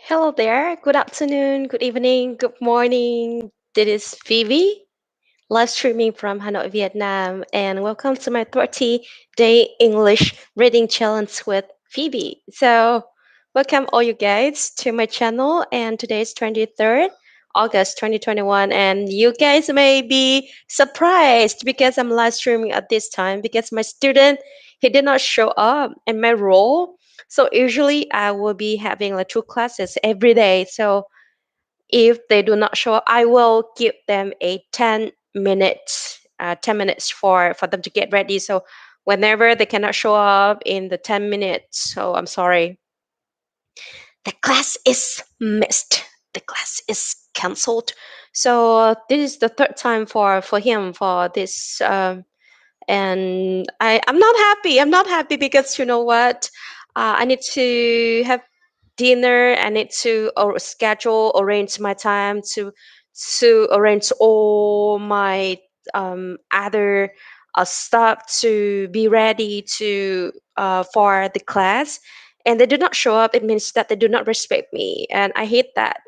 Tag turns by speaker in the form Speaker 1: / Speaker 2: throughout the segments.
Speaker 1: Hello there. Good afternoon, good evening, good morning. This is Phoebe, live streaming from Hanoi, Vietnam, and welcome to my 30-day English reading challenge with Phoebe. Welcome all you guys to my channel, and today is 23rd August 2021, and you guys may be surprised because I'm live streaming at this time because my student he did not show up in my role. So usually I will be having like two classes every day. So if they do not show up, I will give them a 10 minutes for them to get ready. So whenever they cannot show up in the 10 minutes, so I'm sorry, the class is missed. The class is cancelled. So this is the third time for him for this and I'm not happy. I'm not happy because you know what? I need to have dinner. I need to schedule, arrange my time to arrange all my other stuff to be ready to for the class. And they do not show up. It means that they do not respect me, and I hate that.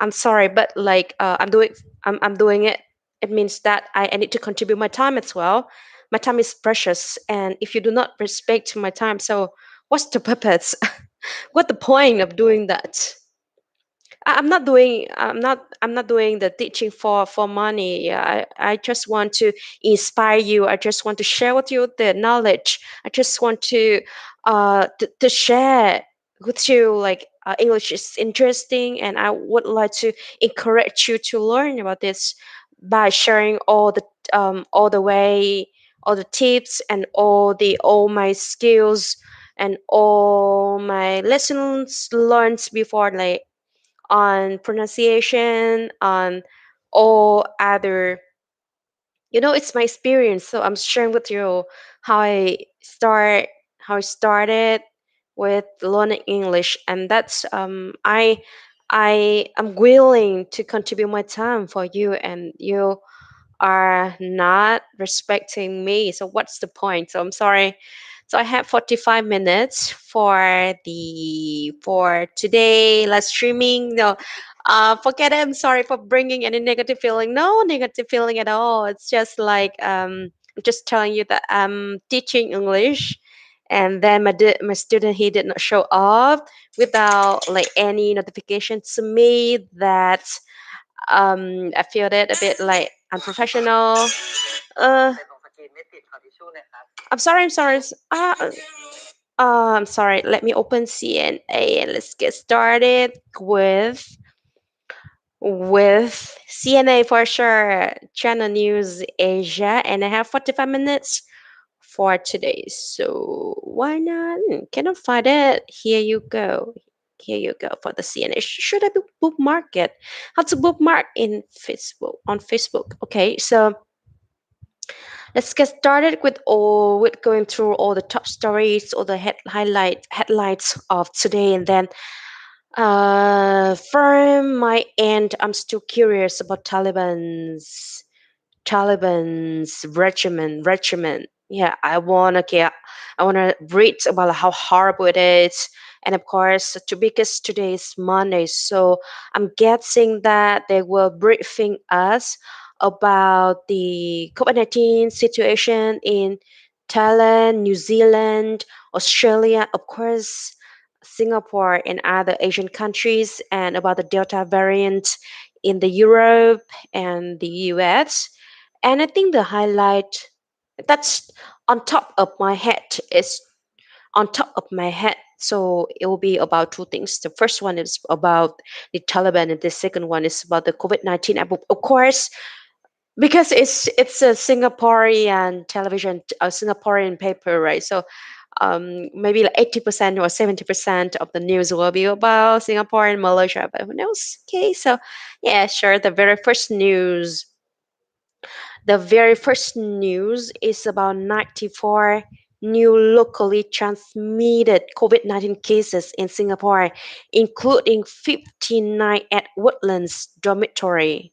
Speaker 1: I'm sorry, but like I'm doing it. It means that I need to contribute my time as well. My time is precious, and if you do not respect my time, so what's the purpose? What the point of doing that? I'm not doing the teaching for money. Yeah, I just want to inspire you. I just want to share with you the knowledge. I just want to share with you like English is interesting, and I would like to encourage you to learn about this by sharing all the way, all the tips and all my skills and all my lessons learned before, like on pronunciation, on all other, it's my experience. So I'm sharing with you how how I started with learning English, and that's I am willing to contribute my time for you, and you are not respecting me. So what's the point? So I'm sorry. So I have 45 minutes for today live streaming. No, forget it. I'm sorry for bringing any negative feeling. No negative feeling at all. It's just like I'm just telling you that I'm teaching English, and then my student he did not show up without like any notification to me that I feel it a bit like unprofessional. Uh, I'm sorry. I'm sorry. I'm sorry. Let me open CNA and let's get started with CNA for sure. Channel News Asia, and I have 45 minutes for today. So why not? Cannot find it. Here you go. Here you go for the CNA. Should I bookmark it? How to bookmark in Facebook on Facebook? Okay, so let's get started with going through all the top stories or the headlights of today, and then from my end, I'm still curious about Taliban's regiment. Yeah, I wanna read about how horrible it is. And of course, because today is Monday, so I'm guessing that they will briefing us about the COVID-19 situation in Thailand, New Zealand, Australia, of course, Singapore and other Asian countries, and about the Delta variant in the Europe and the US. And I think the highlight that's on top of my head is on top of my head. So it will be about two things. The first one is about the Taliban, and the second one is about the COVID-19. Of course, because it's a Singaporean television, a Singaporean paper, right? So maybe like 80% or 70% of the news will be about Singapore and Malaysia, but who knows? Okay, so yeah, sure. The very first news is about 94 new locally transmitted COVID-19 cases in Singapore, including 59 at Woodlands Dormitory.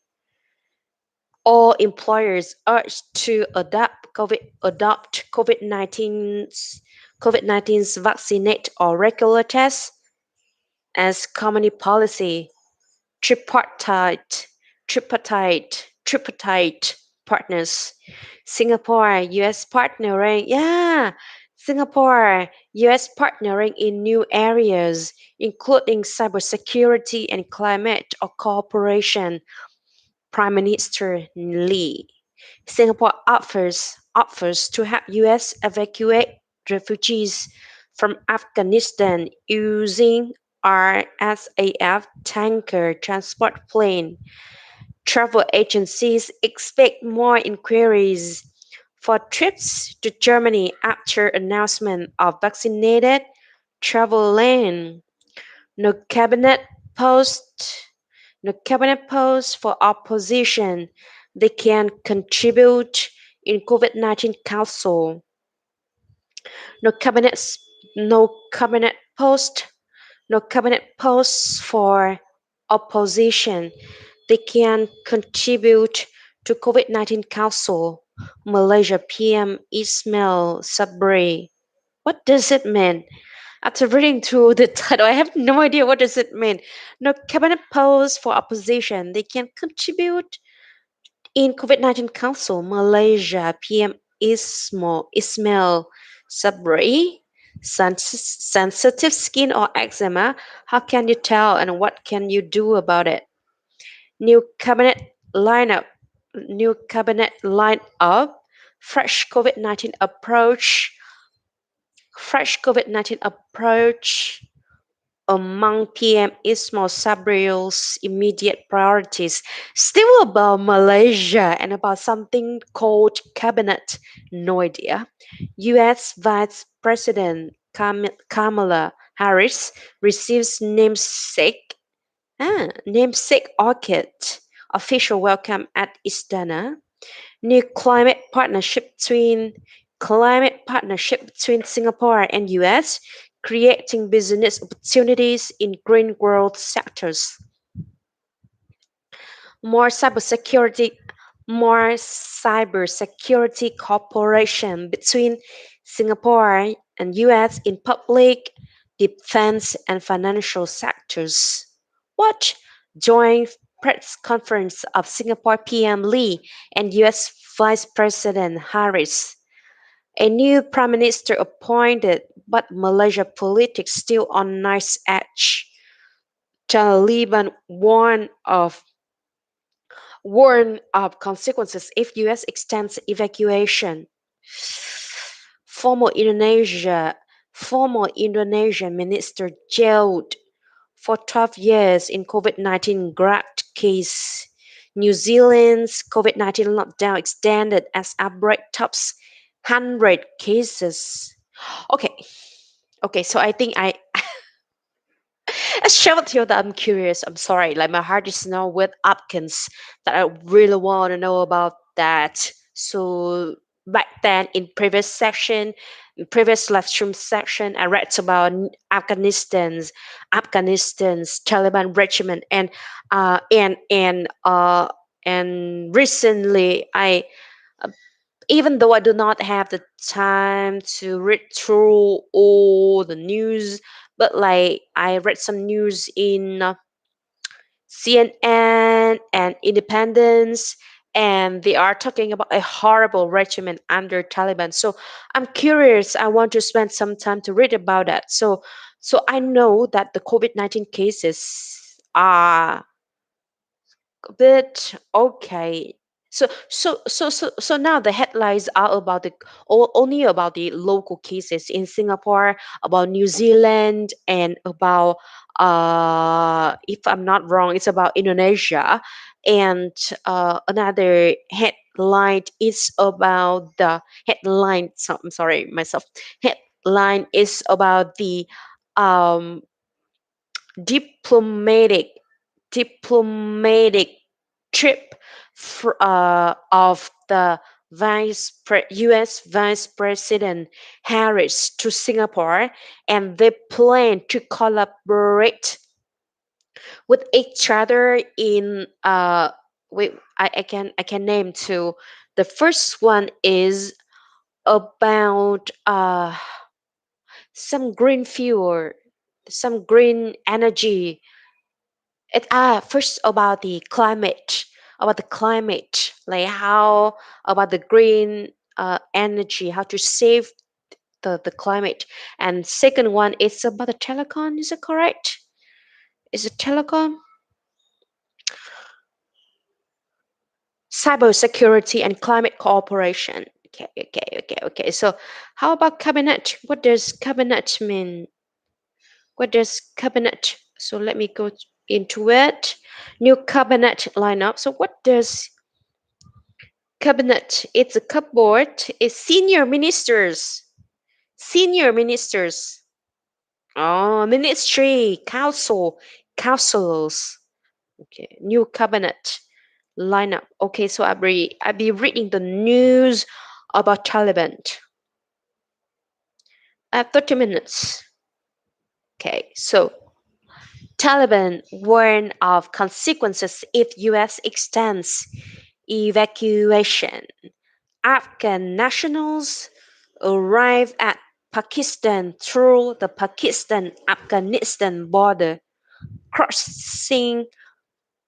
Speaker 1: All employers urged to adopt COVID-19's vaccinate or regular test. as company policy, tripartite, tripartite partners. Singapore, US partnering, yeah, Singapore, US partnering in new areas, including cybersecurity and climate or cooperation. Prime Minister Lee. Singapore offers to help US evacuate refugees from Afghanistan using RSAF tanker transport plane. Travel agencies expect more inquiries for trips to Germany after announcement of vaccinated travel lane. No cabinet post no cabinet post for opposition. They can contribute in COVID-19 council. No cabinet no cabinet post no cabinet posts for opposition. They can contribute to COVID-19 council. Malaysia PM Ismail Sabri. What does it mean? After reading through the title, I have no idea what does it mean. No cabinet post for opposition. They can contribute in COVID-19 Council. Malaysia PM Ismail Sabri. Sensitive skin or eczema. How can you tell and what can you do about it? New cabinet lineup. New cabinet lineup. Fresh COVID-19 approach. Fresh COVID-19 approach among PM Ismail Sabriel's immediate priorities, still about Malaysia and about something called cabinet. No idea. US Vice President Kamala Harris receives namesake orchid official welcome at Istana. New climate partnership between Singapore and US, creating business opportunities in green growth sectors. More cybersecurity more cybersecurity cooperation between Singapore and US in public, defense and financial sectors. What joint press conference of Singapore PM Lee and US Vice President Harris. A new prime minister appointed, but Malaysia politics still on nice edge. Taliban warn of consequences if US extends evacuation. Former Indonesia former Indonesian minister jailed for 12 years in COVID-19 graft case. New Zealand's COVID-19 lockdown extended as outbreak tops 100 cases. Okay, okay, so I think I shared with you that I'm curious. I'm sorry, like my heart is now with Atkins that I really want to know about that. So back then in previous live stream section, I read about Afghanistan's Taliban regime uh and and uh and recently even though I do not have the time to read through all the news, but like I read some news in CNN and Independence, and they are talking about a horrible regime under Taliban. So I'm curious. I want to spend some time to read about that. So I know that the COVID-19 cases are but okay. So now the headlines are about only about the local cases in Singapore, about New Zealand, and about if I'm not wrong, it's about Indonesia, and another headline is about the headline. So, I'm sorry, myself. Headline is about the um diplomatic diplomatic trip of the U.S. Vice President Harris to Singapore, and they plan to collaborate with each other in wait, I can name two. The first one is about some green fuel. some green energy. First about the climate, like how about the green energy, how to save the climate. And second one is about the telecom. Is it correct? Is it telecom? Cybersecurity and climate cooperation. Okay. So how about cabinet? What does cabinet mean? What does cabinet? So let me go into it. New cabinet lineup. So what does cabinet? It's a cupboard. It's senior ministers. Senior ministers. Oh, ministry, council, councils. Okay, new cabinet lineup. Okay, so I'll be reading the news about Taliban at 30 minutes. Okay, so Taliban warn of consequences if US extends evacuation. Afghan nationals arrive at Pakistan through the Pakistan-Afghanistan border, crossing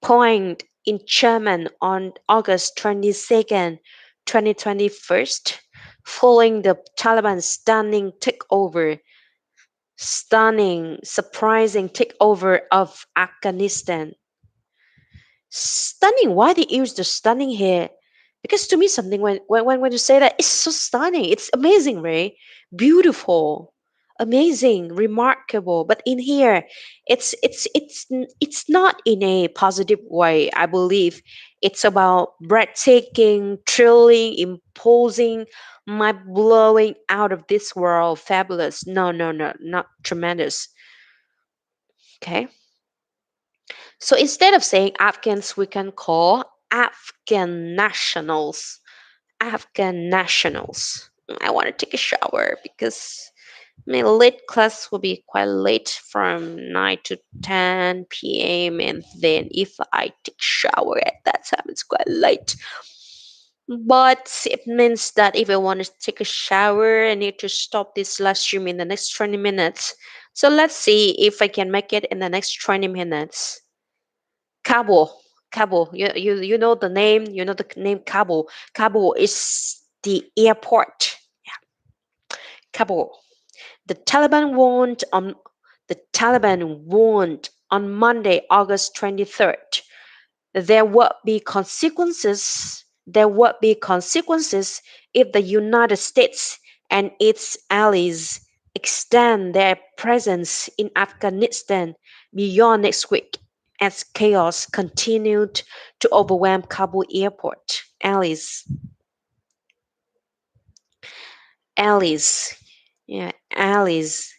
Speaker 1: point in German on August 22nd, 2021, following the Taliban's surprising takeover of Afghanistan. Stunning. Why they use the stunning here? Because to me, something when you say that, it's so stunning. It's amazing, right? Beautiful, amazing, remarkable. But in here, it's not in a positive way. I believe it's about breathtaking, thrilling, imposing, mind blowing, out of this world, fabulous. No, not tremendous. Okay. So instead of saying Afghans, we can call Afghan nationals. Afghan nationals. I want to take a shower because my late class will be quite late from 9 to 10 p.m. And then if I take shower at that time, it's quite late. But it means that if I want to take a shower, I need to stop this live stream in the next 20 minutes. So let's see if I can make it in the next 20 minutes. Kabul. Kabul. You know the name. You know the name Kabul. Kabul is the airport. Kabul. The Taliban warned on Monday, August 23rd. There would be consequences. There would be consequences if the United States and its allies extend their presence in Afghanistan beyond next week as chaos continued to overwhelm Kabul airport. Allies, yeah, allies.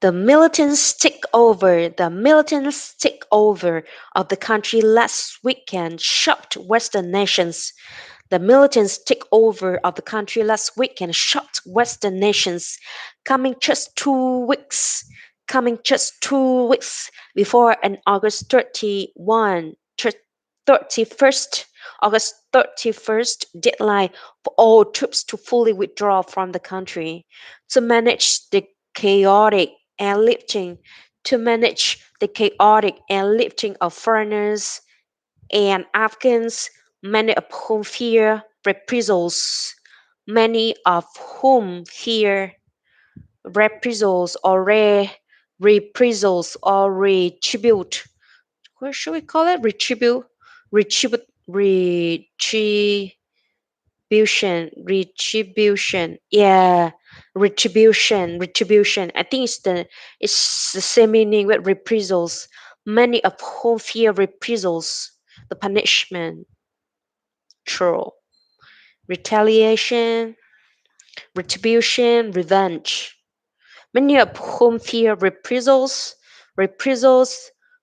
Speaker 1: The militants takeover of the country last weekend shocked Western nations. The militants takeover of the country last weekend shocked Western nations, coming just 2 weeks before an August 31st deadline for all troops to fully withdraw from the country to manage the chaotic airlifting to manage the chaotic airlifting of foreigners and Afghans, many of whom fear reprisals, many of whom fear reprisals or retribute. What should we call it? Retribution, retribution. Yeah, retribution. I think it's the same meaning with reprisals. Many of whom fear reprisals, the punishment, true, retaliation, retribution, revenge. Many of whom fear reprisals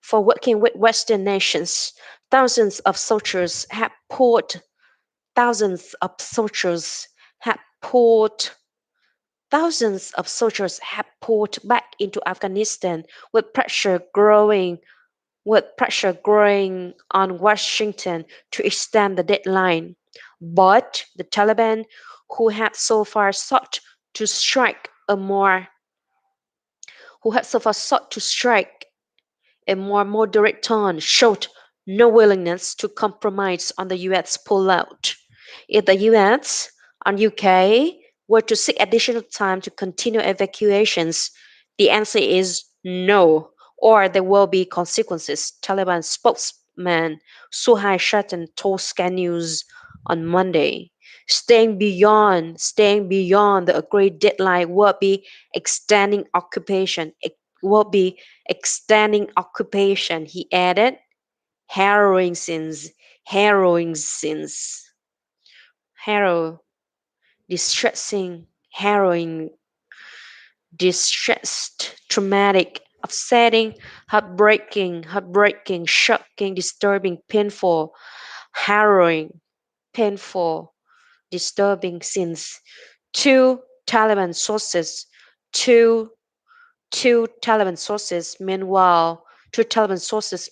Speaker 1: for working with Western nations. Thousands of soldiers have poured thousands of soldiers have poured thousands of soldiers have poured back into Afghanistan with pressure growing on Washington to extend the deadline. But the Taliban, who had so far sought to strike a more who had so far sought to strike a more moderate tone, showed no willingness to compromise on the U.S. pullout. If the U.S. and UK were to seek additional time to continue evacuations, the answer is no, or there will be consequences, Taliban spokesman Suhai Shatan told Sky News on Monday. Staying beyond the agreed deadline will be extending occupation. It will be extending occupation, he added. Harrowing scenes, harrowing scenes, harrow, distressing, harrowing, distressed, traumatic, upsetting, heartbreaking, shocking, disturbing, painful, harrowing, painful, disturbing scenes. Two Taliban sources, two two Taliban sources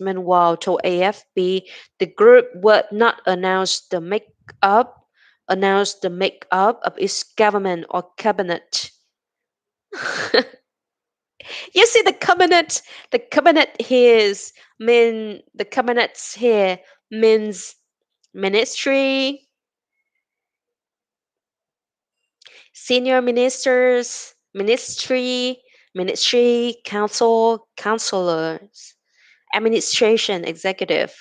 Speaker 1: meanwhile told AFP the group would not announce the makeup of its government or cabinet. You see the cabinet here is the cabinets here means ministry, senior ministry, council, councillors, administration, executive.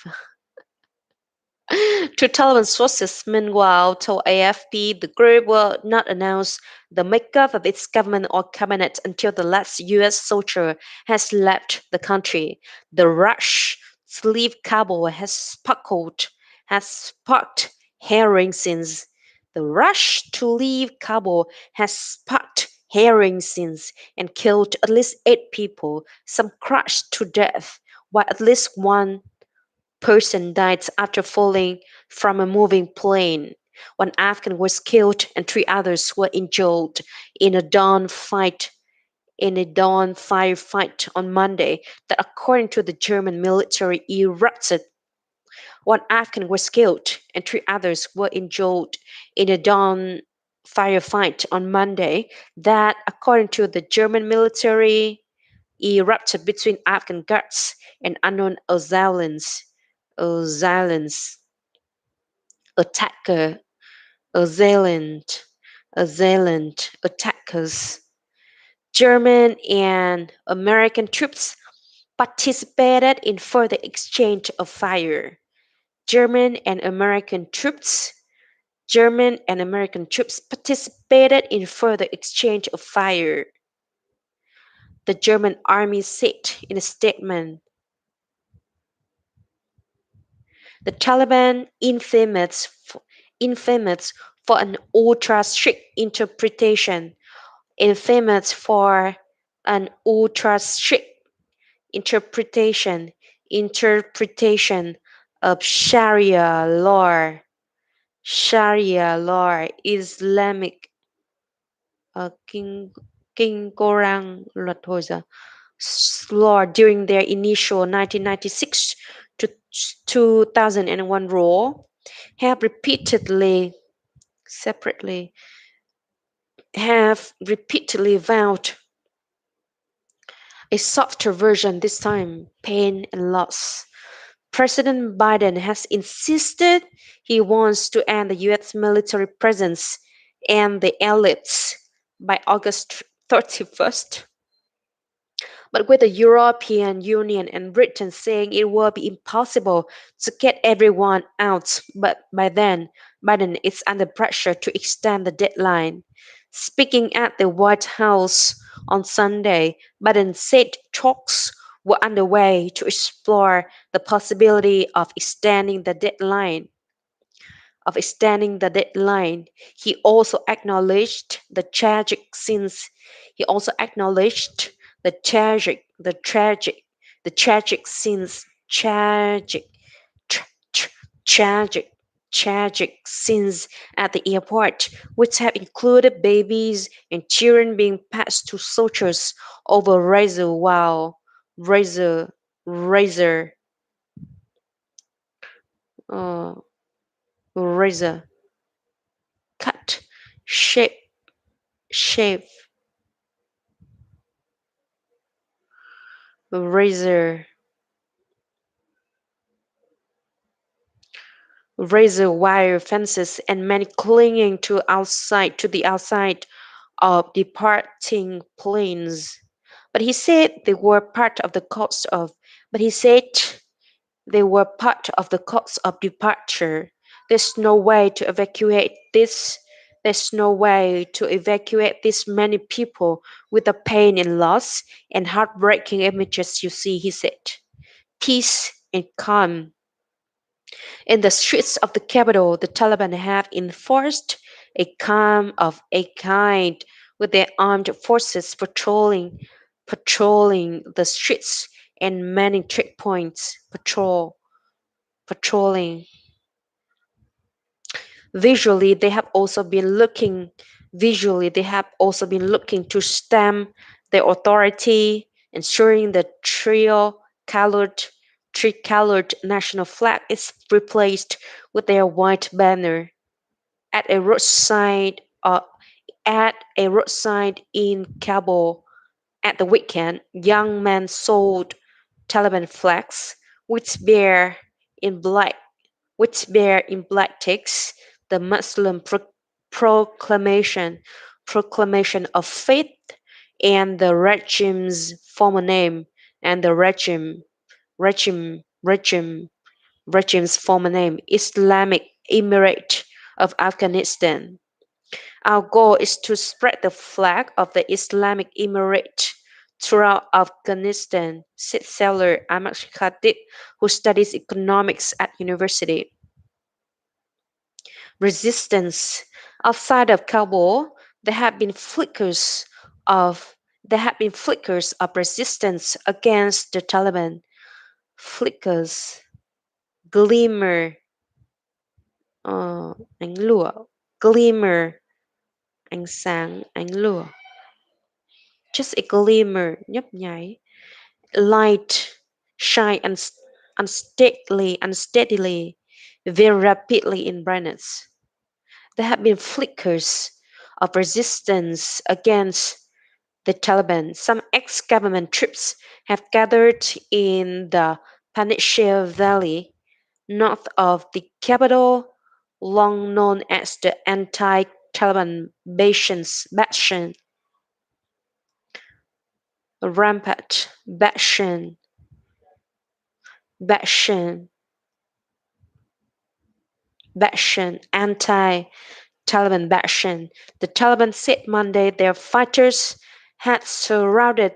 Speaker 1: To Taliban sources, meanwhile, told AFP the group will not announce the makeup of its government or cabinet until the last U.S. soldier has left the country. The rush to leave Kabul has sparked herring since. The rush to leave Kabul has sparked herring since and killed at least 8 people, some crushed to death, while at least one person died after falling from a moving plane. One Afghan was killed and 3 others were injured in a dawn fight firefight on Monday that according to the German military erupted. One Afghan was killed and 3 others were injured in a dawn firefight on Monday that according to the German military erupted between Afghan guards and unknown assailants, attacker, assailant, attackers. German and American troops participated in further exchange of fire. German and American troops German and American troops participated in further exchange of fire, the German army said in a statement. The Taliban, infamous for an ultra-strict interpretation interpretation of Sharia law, Islamic kinh kinh Koran luật Hồi giáo law during their initial 1996 to 2001 rule have separately repeatedly vowed a softer version this time, pain and loss. President Biden has insisted he wants to end the US military presence and the elites by August 31st. But with the European Union and Britain saying it will be impossible to get everyone out, but by then, Biden is under pressure to extend the deadline. Speaking at the White House on Sunday, Biden said talks were underway to explore the possibility of extending the deadline. He also acknowledged the tragic scenes. He also acknowledged the tragic scenes, tra- tra- tragic, tragic scenes at the airport, which have included babies and children being passed to soldiers over razor, razor, uh, razor cut shape shave, razor, razor wire fences, and many clinging to the outside of departing planes. But he said they were part of the cost of. But he said they were part of the cost of departure. There's no way to evacuate this. There's no way to evacuate this many people with the pain and loss and heartbreaking images you see, he said. Peace and calm. In the streets of the capital, the Taliban have enforced a calm of a kind with their armed forces patrolling the streets and manning checkpoints, patrolling. Visually they have also been looking to stamp their authority, ensuring the tricolored national flag is replaced with their white banner. At a roadside uh, at a roadside in Kabul at the weekend, young men sold Taliban flags which bear in black text the Muslim proclamation of faith and the regime's former name and the regime regime regime's former name, Islamic Emirate of Afghanistan. Our goal is to spread the flag of the Islamic Emirate throughout Afghanistan, said Sailor Ahmad Khatib, who studies economics at university. Resistance. Outside of Kabul, there have been of flickers of resistance against the Taliban. Flickers, glimmer, ánh lửa, glimmer, ánh sáng, ánh lửa. Just a glimmer, nhấp nháy. Light, shine unsteadily, very rapidly in brightness. There have been flickers of resistance against the Taliban. Some ex-government troops have gathered in the Panjshir Valley, north of the capital, long known as the anti-Taliban Bastion, rampart, Bastion, anti-Taliban Bastion. The Taliban had surrounded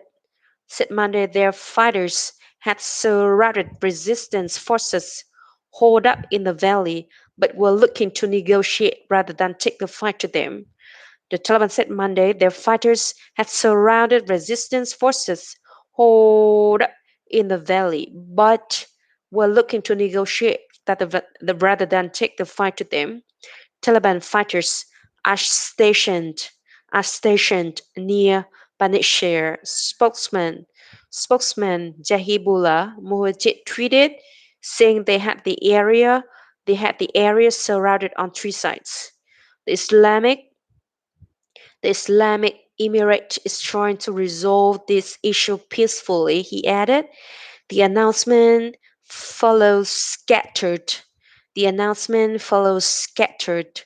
Speaker 1: said Monday their fighters had surrounded resistance forces holed up in the valley but were looking to negotiate rather than take the fight to them. The Taliban said Monday their fighters had surrounded resistance forces holed up in the valley but were looking to negotiate rather than take the fight to them. Taliban fighters are stationed are stationed near Panjshir. Spokesman Jahibullah Mujahid tweeted, saying they had the area surrounded on three sides. The Islamic the Islamic Emirate is trying to resolve this issue peacefully, he added. The announcement follows scattered. The announcement follows scattered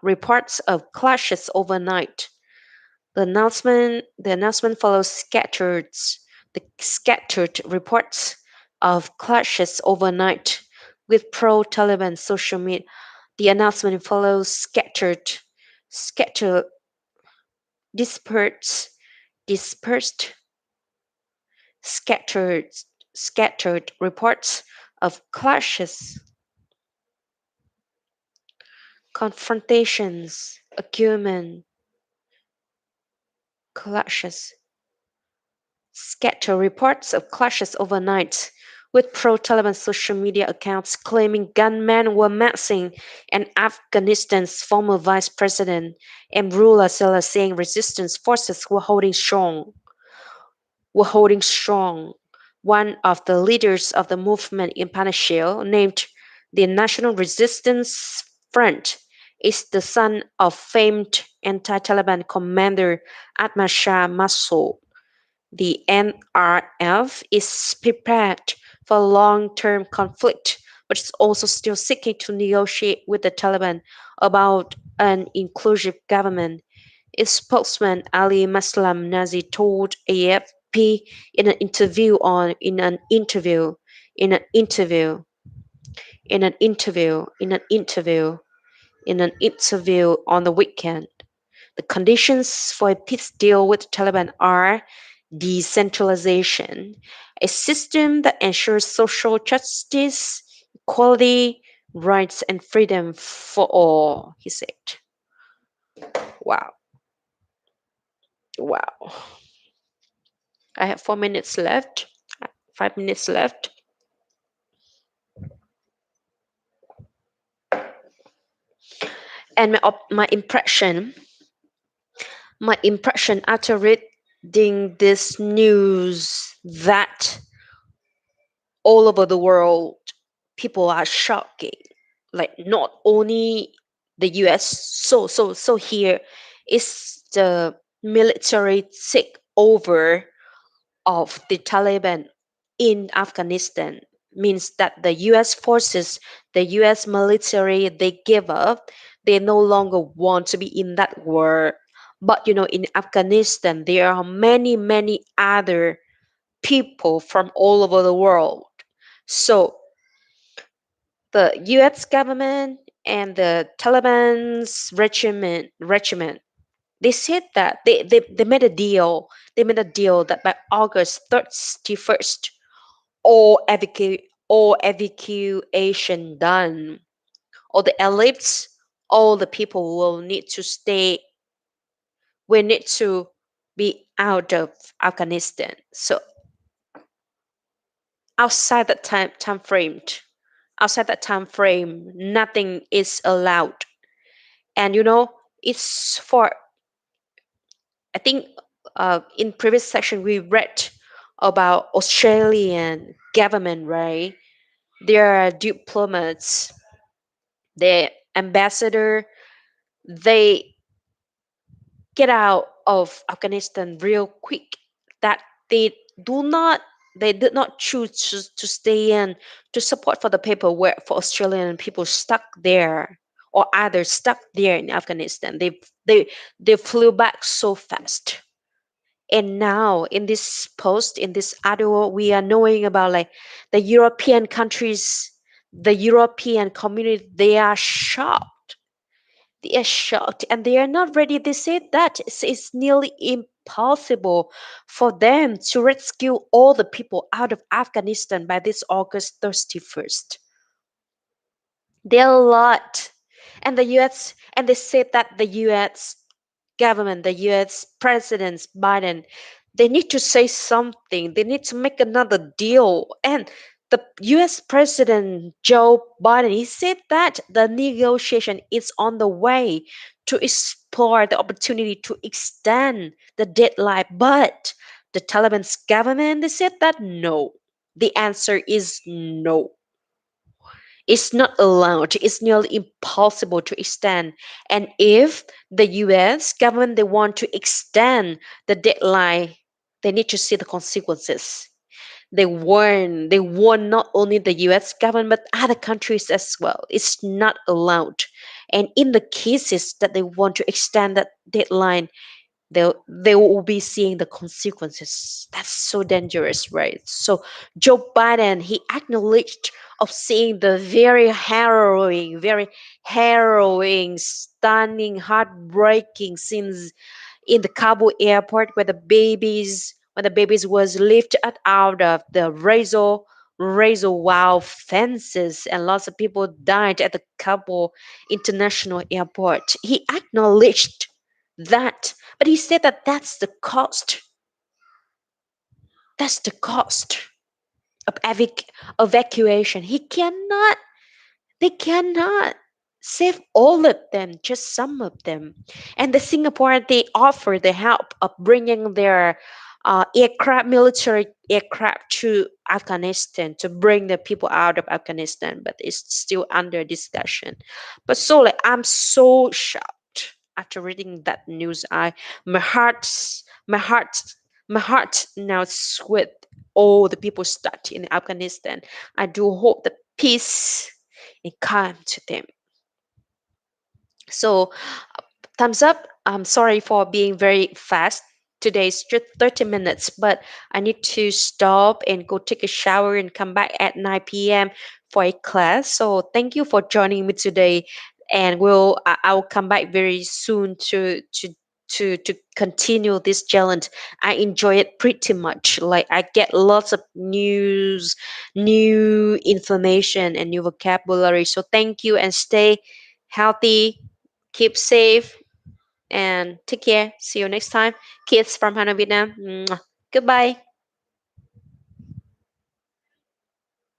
Speaker 1: reports of clashes overnight. The announcement follows scattered reports of clashes overnight with pro-Taliban social media. The announcement follows scattered, dispersed, dispersed, scattered, scattered reports of clashes, confrontations, argument, clashes, scatter reports of clashes overnight, with pro-Taliban social media accounts claiming gunmen were massing, and Afghanistan's former vice president Amrullah Saleh saying resistance forces were holding strong. One of the leaders of the movement in Panjshir, named the National Resistance Front, is the son of famed anti-Taliban commander Ahmad Shah Massoud. The NRF is prepared for long-term conflict, but it's also still seeking to negotiate with the Taliban about an inclusive government. Its spokesman Ali Maslam Nazi told AFP in an interview on in an interview in an interview in an interview in an interview in an interview on the weekend. The conditions for a peace deal with the Taliban are decentralization, a system that ensures social justice, equality, rights, and freedom for all, he said. Wow, wow. I have 4 minutes left, 5 minutes left. And my impression after reading this news that all over the world people are shocking, like not only the US, so here is the military takeover of the Taliban in Afghanistan, means that the US forces, the US military, they give up. They no longer want to be in that war. But in Afghanistan, there are many other people from all over the world. So the US government and the Taliban's regiment, they said that they made a deal. They made a deal that by August 31st, all evacuation done. All the elites, all the people will need to be out of Afghanistan. So outside that outside that time frame, nothing is allowed. And it's for, I think, in previous section we read about Australian government, right? There are diplomats, the ambassador, they get out of Afghanistan real quick. That they do not they did not choose to stay in to support for the people, where for Australian people stuck there, or either stuck there in Afghanistan. They flew back so fast. And now in this article, we are knowing about like the European countries, the European community, they are shocked and they are not ready. They say that it's nearly impossible for them to rescue all the people out of Afghanistan by this August 31st. There are a lot. And the US, and they said that the US government, the US President Biden, they need to say something. They need to make another deal. And the US President Joe Biden, he said that the negotiation is on the way to explore the opportunity to extend the deadline. But the Taliban's government, they said that no. The answer is no. It's not allowed. It's nearly impossible to extend. And if the US government they want to extend the deadline, they need to see the consequences. They warn not only the US government but other countries as well. It's not allowed. And in the cases that they want to extend that deadline, they will be seeing the consequences. That's so dangerous, right? So Joe Biden, he acknowledged of seeing the very harrowing, stunning, heartbreaking scenes in the Kabul airport, where the babies was lifted out of the razor wire fences, and lots of people died at the Kabul International Airport. He acknowledged that, but he said that that's the cost. That's the cost of evacuation. They cannot save all of them, just some of them. And the Singapore, they offer the help of bringing their aircraft, military aircraft to Afghanistan to bring the people out of Afghanistan, but it's still under discussion. But so like I'm so shocked after reading that news. My heart's my heart my heart now is with all the people stuck in Afghanistan. I do hope that peace and calm to them. So thumbs up. I'm sorry for being very fast. Today's just 30 minutes, but I need to stop and go take a shower and come back at 9 p.m. for a class. So thank you for joining me today. And I'll come back very soon to continue this challenge. I enjoy it pretty much. Like I get lots of news, new information and new vocabulary. So thank you and stay healthy, keep safe, and take care. See you next time. Kids from Hana Vietnam. Mwah. Goodbye.